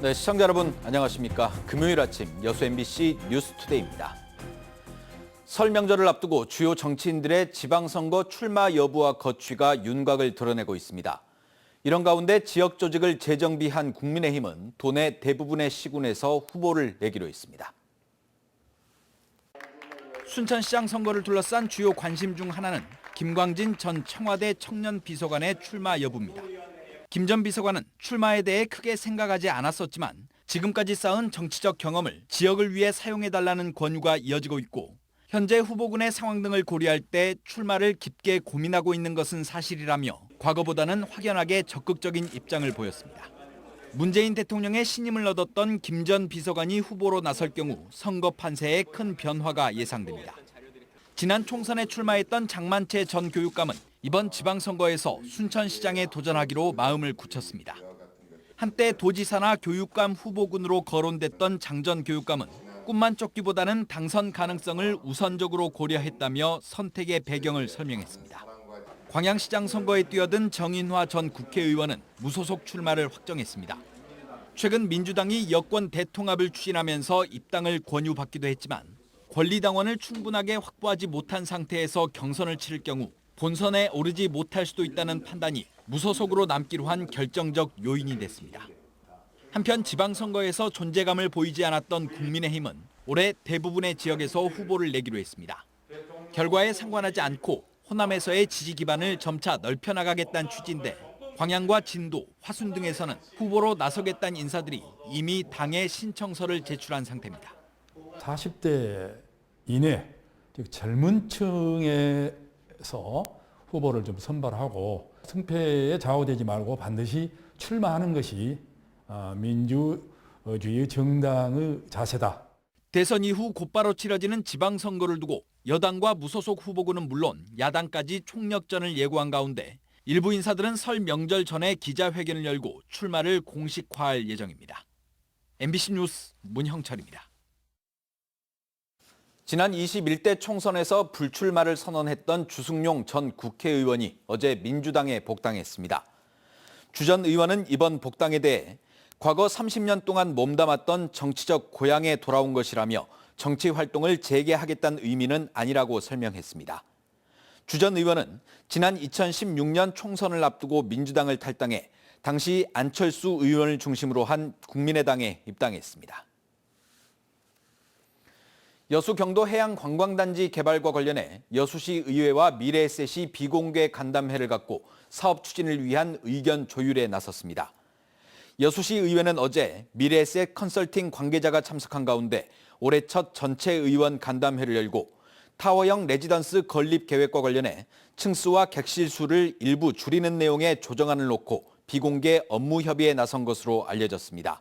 네, 시청자 여러분 안녕하십니까? 금요일 아침 여수 MBC 뉴스투데이입니다. 설 명절을 앞두고 주요 정치인들의 지방선거 출마 여부와 거취가 윤곽을 드러내고 있습니다. 이런 가운데 지역 조직을 재정비한 국민의힘은 도내 대부분의 시군에서 후보를 내기로 했습니다. 순천시장 선거를 둘러싼 주요 관심 중 하나는 김광진 전 청와대 청년비서관의 출마 여부입니다. 김 전 비서관은 출마에 대해 크게 생각하지 않았었지만 지금까지 쌓은 정치적 경험을 지역을 위해 사용해달라는 권유가 이어지고 있고 현재 후보군의 상황 등을 고려할 때 출마를 깊게 고민하고 있는 것은 사실이라며 과거보다는 확연하게 적극적인 입장을 보였습니다. 문재인 대통령의 신임을 얻었던 김 전 비서관이 후보로 나설 경우 선거 판세에 큰 변화가 예상됩니다. 지난 총선에 출마했던 장만채 전 교육감은 이번 지방선거에서 순천시장에 도전하기로 마음을 굳혔습니다. 한때 도지사나 교육감 후보군으로 거론됐던 장 전 교육감은 꿈만 쫓기보다는 당선 가능성을 우선적으로 고려했다며 선택의 배경을 설명했습니다. 광양시장 선거에 뛰어든 정인화 전 국회의원은 무소속 출마를 확정했습니다. 최근 민주당이 여권 대통합을 추진하면서 입당을 권유받기도 했지만 권리당원을 충분하게 확보하지 못한 상태에서 경선을 치를 경우 본선에 오르지 못할 수도 있다는 판단이 무소속으로 남기로 한 결정적 요인이 됐습니다. 한편 지방선거에서 존재감을 보이지 않았던 국민의힘은 올해 대부분의 지역에서 후보를 내기로 했습니다. 결과에 상관하지 않고 호남에서의 지지 기반을 점차 넓혀나가겠다는 취지인데 광양과 진도, 화순 등에서는 후보로 나서겠다는 인사들이 이미 당에 신청서를 제출한 상태입니다. 40대 이내, 즉 젊은 층에서 후보를 좀 선발하고 승패에 좌우되지 말고 반드시 출마하는 것이 민주주의 정당의 자세다. 대선 이후 곧바로 치러지는 지방선거를 두고 여당과 무소속 후보군은 물론 야당까지 총력전을 예고한 가운데 일부 인사들은 설 명절 전에 기자회견을 열고 출마를 공식화할 예정입니다. MBC 뉴스 문형철입니다. 지난 21대 총선에서 불출마를 선언했던 주승용 전 국회의원이 어제 민주당에 복당했습니다. 주 전 의원은 이번 복당에 대해 과거 30년 동안 몸담았던 정치적 고향에 돌아온 것이라며 정치 활동을 재개하겠다는 의미는 아니라고 설명했습니다. 주 전 의원은 지난 2016년 총선을 앞두고 민주당을 탈당해 당시 안철수 의원을 중심으로 한 국민의당에 입당했습니다. 여수 경도 해양 관광단지 개발과 관련해 여수시 의회와 미래에셋이 비공개 간담회를 갖고 사업 추진을 위한 의견 조율에 나섰습니다. 여수시 의회는 어제 미래에셋 컨설팅 관계자가 참석한 가운데 올해 첫 전체 의원 간담회를 열고 타워형 레지던스 건립 계획과 관련해 층수와 객실 수를 일부 줄이는 내용의 조정안을 놓고 비공개 업무 협의에 나선 것으로 알려졌습니다.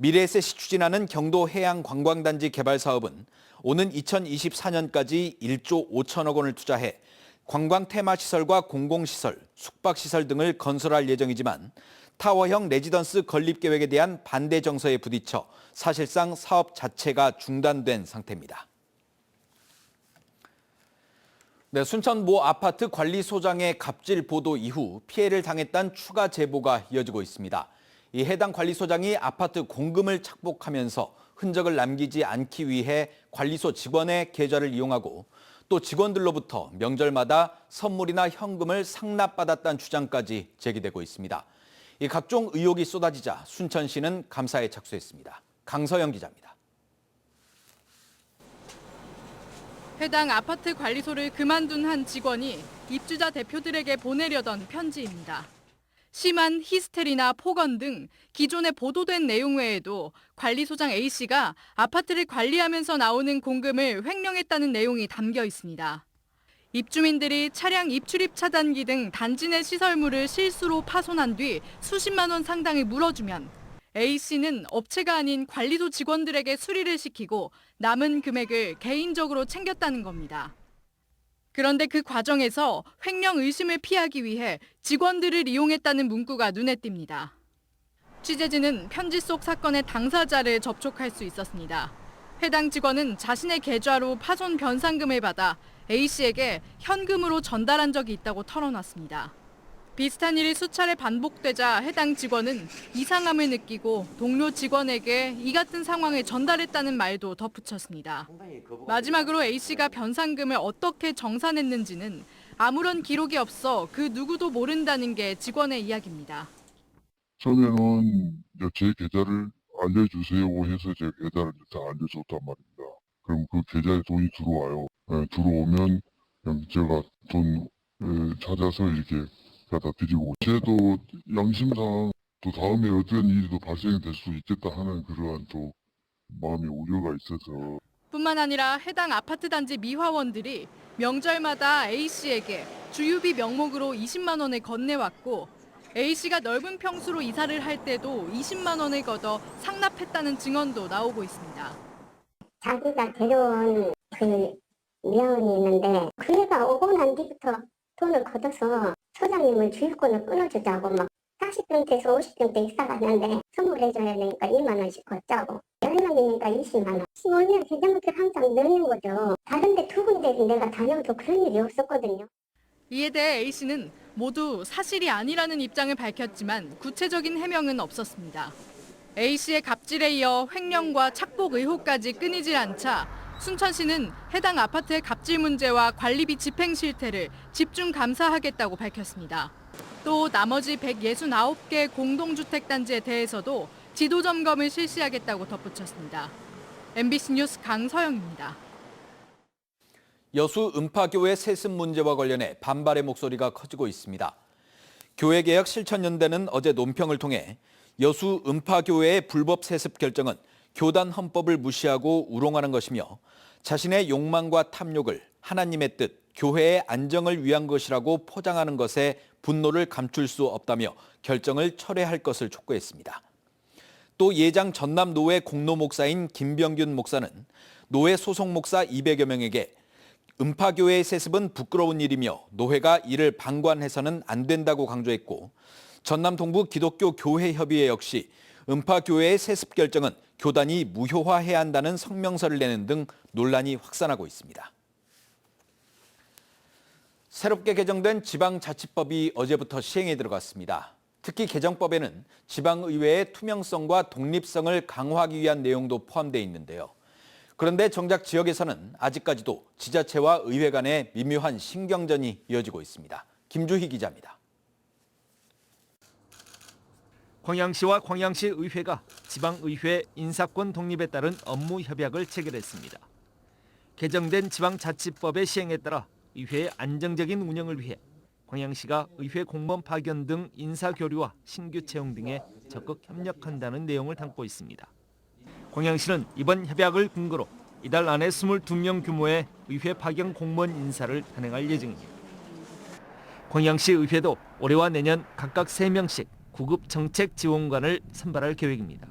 미래에셋이 추진하는 경도 해양 관광단지 개발 사업은 오는 2024년까지 1조 5천억 원을 투자해 관광 테마시설과 공공시설, 숙박시설 등을 건설할 예정이지만 타워형 레지던스 건립 계획에 대한 반대 정서에 부딪혀 사실상 사업 자체가 중단된 상태입니다. 네, 순천 모 아파트 관리소장의 갑질 보도 이후 피해를 당했다는 추가 제보가 이어지고 있습니다. 이 해당 관리소장이 아파트 공금을 착복하면서 흔적을 남기지 않기 위해 관리소 직원의 계좌를 이용하고 또 직원들로부터 명절마다 선물이나 현금을 상납받았다는 주장까지 제기되고 있습니다. 이 각종 의혹이 쏟아지자 순천시는 감사에 착수했습니다. 강서영 기자입니다. 해당 아파트 관리소를 그만둔 한 직원이 입주자 대표들에게 보내려던 편지입니다. 심한 히스테리나 폭언 등 기존에 보도된 내용 외에도 관리소장 A씨가 아파트를 관리하면서 나오는 공금을 횡령했다는 내용이 담겨 있습니다. 입주민들이 차량 입출입 차단기 등 단지 내 시설물을 실수로 파손한 뒤 수십만 원 상당을 물어주면 A씨는 업체가 아닌 관리소 직원들에게 수리를 시키고 남은 금액을 개인적으로 챙겼다는 겁니다. 그런데 그 과정에서 횡령 의심을 피하기 위해 직원들을 이용했다는 문구가 눈에 띕니다. 취재진은 편지 속 사건의 당사자를 접촉할 수 있었습니다. 해당 직원은 자신의 계좌로 파손 변상금을 받아 A씨에게 현금으로 전달한 적이 있다고 털어놨습니다. 비슷한 일이 수차례 반복되자 해당 직원은 이상함을 느끼고 동료 직원에게 이 같은 상황을 전달했다는 말도 덧붙였습니다. 마지막으로 A씨가 변상금을 어떻게 정산했는지는 아무런 기록이 없어 그 누구도 모른다는 게 직원의 이야기입니다. 처음에는 이제 제 계좌를 알려주세요 해서 제 계좌를 다 알려줬단 말입니다. 그럼 그 계좌에 돈이 들어와요. 들어오면 그냥 제가 돈 찾아서 이렇게 갖다 드리고, 제도 양심상 또 다음에 어떤 일이 또 발생이 될 수 있겠다 하는 그러한 또 마음의 우려가 있어서. 뿐만 아니라 해당 아파트 단지 미화원들이 명절마다 A씨에게 주유비 명목으로 20만 원을 건네왔고 A씨가 넓은 평수로 이사를 할 때도 20만 원을 걷어 상납했다는 증언도 나오고 있습니다. 자기가 데려온 그 미화원이 있는데 그 애가 오고 난 뒤부터 돈을 걷어서 소장님을 주유권을 끊어주자고 막 40평대에서 50평대 이사 갔는데 선물해줘야 되니까 2만 원씩 걷자고 10명이니까 20만 원 15년 계좌목을 항상 넣는 거죠. 다른 데 두 군데를 내가 다녀도 그런 일이 없었거든요. 이에 대해 A씨는 모두 사실이 아니라는 입장을 밝혔지만 구체적인 해명은 없었습니다. A씨의 갑질에 이어 횡령과 착복 의혹까지 끊이질 않자 순천시는 해당 아파트의 갑질 문제와 관리비 집행 실태를 집중 감사하겠다고 밝혔습니다. 또 나머지 169개 공동주택단지에 대해서도 지도 점검을 실시하겠다고 덧붙였습니다. MBC 뉴스 강서영입니다. 여수 음파교회 세습 문제와 관련해 반발의 목소리가 커지고 있습니다. 교회개혁 실천연대는 어제 논평을 통해 여수 음파교회의 불법 세습 결정은 교단 헌법을 무시하고 우롱하는 것이며 자신의 욕망과 탐욕을 하나님의 뜻, 교회의 안정을 위한 것이라고 포장하는 것에 분노를 감출 수 없다며 결정을 철회할 것을 촉구했습니다. 또 예장 전남노회 공로 목사인 김병균 목사는 노회 소속 목사 200여 명에게 음파교회의 세습은 부끄러운 일이며 노회가 이를 방관해서는 안 된다고 강조했고, 전남 동부 기독교 교회협의회 역시 음파교회의 세습 결정은 교단이 무효화해야 한다는 성명서를 내는 등 논란이 확산하고 있습니다. 새롭게 개정된 지방자치법이 어제부터 시행에 들어갔습니다. 특히 개정법에는 지방의회의 투명성과 독립성을 강화하기 위한 내용도 포함되어 있는데요. 그런데 정작 지역에서는 아직까지도 지자체와 의회 간의 미묘한 신경전이 이어지고 있습니다. 김주희 기자입니다. 광양시와 광양시 의회가 지방의회 인사권 독립에 따른 업무 협약을 체결했습니다. 개정된 지방자치법의 시행에 따라 의회의 안정적인 운영을 위해 광양시가 의회 공무원 파견 등 인사교류와 신규 채용 등에 적극 협력한다는 내용을 담고 있습니다. 광양시는 이번 협약을 근거로 이달 안에 22명 규모의 의회 파견 공무원 인사를 단행할 예정입니다. 광양시 의회도 올해와 내년 각각 3명씩 구급 정책 지원관을 선발할 계획입니다.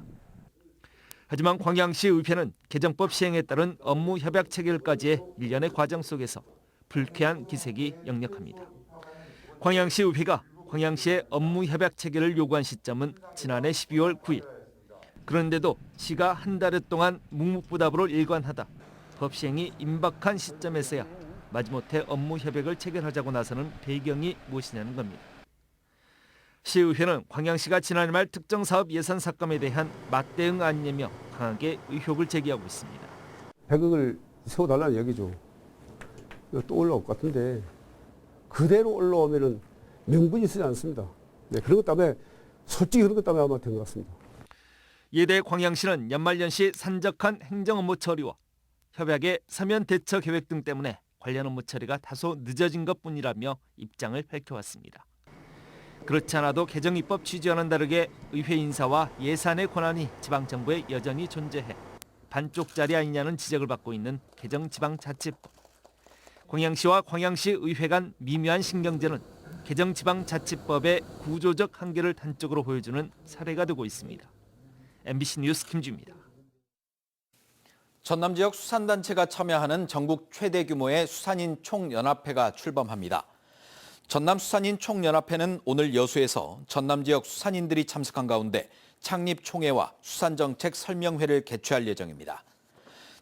하지만 광양시 의회는 개정법 시행에 따른 업무 협약 체결까지의 일련의 과정 속에서 불쾌한 기색이 역력합니다. 광양시 의회가 광양시의 업무 협약 체결을 요구한 시점은 지난해 12월 9일. 그런데도 시가 한 달여 동안 묵묵부답으로 일관하다 법 시행이 임박한 시점에서야 마지못해 업무 협약을 체결하자고 나서는 배경이 무엇이냐는 겁니다. 시의회는 광양시가 지난해 말 특정 사업 예산 삭감에 대한 맞대응 아니냐며 강하게 의혹을 제기하고 있습니다. 100억을 세워달라는 얘기죠. 이거 또 올라올 것 같은데 그대로 올라오면은 명분이 쓰지 않습니다. 네, 그런 것 때문에 솔직히 그런 것 때문에 아마 된 것 같습니다. 이에 대해 광양시는 연말연시 산적한 행정 업무 처리와 협약의 서면 대처 계획 등 때문에 관련 업무 처리가 다소 늦어진 것뿐이라며 입장을 밝혀왔습니다. 그렇지 않아도 개정 입법 취지와는 다르게 의회 인사와 예산의 권한이 지방정부에 여전히 존재해 반쪽짜리 아니냐는 지적을 받고 있는 개정 지방자치법. 광양시와 광양시 의회 간 미묘한 신경전은 개정 지방자치법의 구조적 한계를 단적으로 보여주는 사례가 되고 있습니다. MBC 뉴스 김주입니다. 전남 지역 수산단체가 참여하는 전국 최대 규모의 수산인 총연합회가 출범합니다. 전남 수산인 총연합회는 오늘 여수에서 전남 지역 수산인들이 참석한 가운데 창립총회와 수산정책 설명회를 개최할 예정입니다.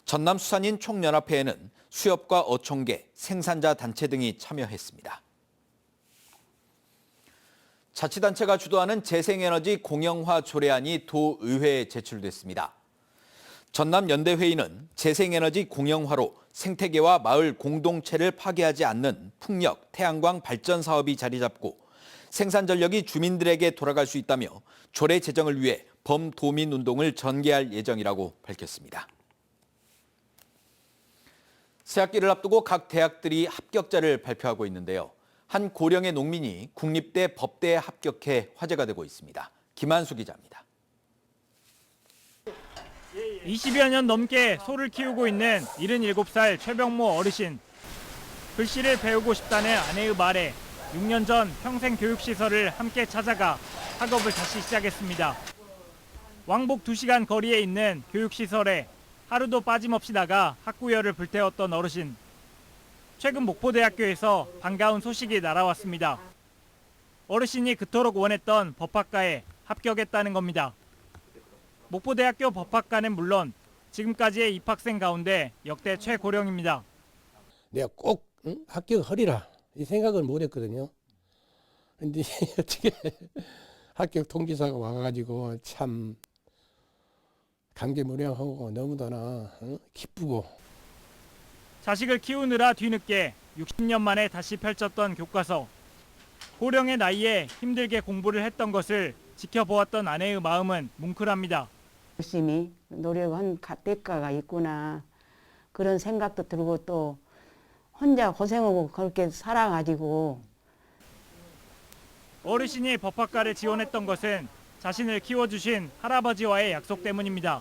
전남수산인 총연합회에는 수협과 어촌계, 생산자 단체 등이 참여했습니다. 자치단체가 주도하는 재생에너지 공영화 조례안이 도의회에 제출됐습니다. 전남연대회의는 재생에너지 공영화로 생태계와 마을 공동체를 파괴하지 않는 풍력, 태양광 발전 사업이 자리 잡고 생산전력이 주민들에게 돌아갈 수 있다며 조례 제정을 위해 범도민 운동을 전개할 예정이라고 밝혔습니다. 새학기를 앞두고 각 대학들이 합격자를 발표하고 있는데요. 한 고령의 농민이 국립대 법대에 합격해 화제가 되고 있습니다. 김한수 기자입니다. 20여 년 넘게 소를 키우고 있는 77살 최병모 어르신. 글씨를 배우고 싶다는 아내의 말에 6년 전 평생교육시설을 함께 찾아가 학업을 다시 시작했습니다. 왕복 2시간 거리에 있는 교육시설에 하루도 빠짐없이 나가 학구열을 불태웠던 어르신. 최근 목포대학교에서 반가운 소식이 날아왔습니다. 어르신이 그토록 원했던 법학과에 합격했다는 겁니다. 목포대학교 법학과는 물론 지금까지의 입학생 가운데 역대 최고령입니다. 내가 꼭 합격하리라 이 생각을 못했거든요. 근데 어떻게 합격 통지서가 와가지고 참 감개무량하고 너무나 기쁘고. 자식을 키우느라 뒤늦게 60년 만에 다시 펼쳤던 교과서. 고령의 나이에 힘들게 공부를 했던 것을 지켜보았던 아내의 마음은 뭉클합니다. 열심히 노력한 대가가 있구나 그런 생각도 들고 또 혼자 고생하고 그렇게 살아가지고. 어르신이 법학과를 지원했던 것은 자신을 키워주신 할아버지와의 약속 때문입니다.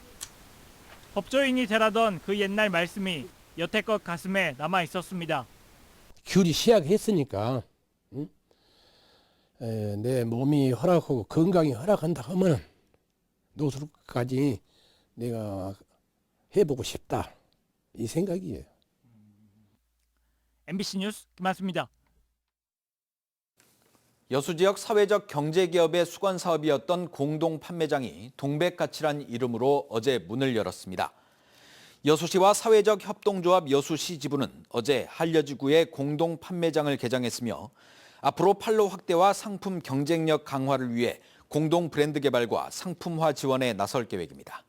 법조인이 되라던 그 옛날 말씀이 여태껏 가슴에 남아 있었습니다. 귤이 시작했으니까 내 몸이 허락하고 건강이 허락한다 하면 노숙까지 내가 해보고 싶다 이 생각이에요. MBC 뉴스 김한수입니다. 여수 지역 사회적 경제기업의 수건 사업이었던 공동 판매장이 동백가치란 이름으로 어제 문을 열었습니다. 여수시와 사회적 협동조합 여수시 지부는 어제 한려지구에 공동 판매장을 개장했으며 앞으로 판로 확대와 상품 경쟁력 강화를 위해 공동 브랜드 개발과 상품화 지원에 나설 계획입니다.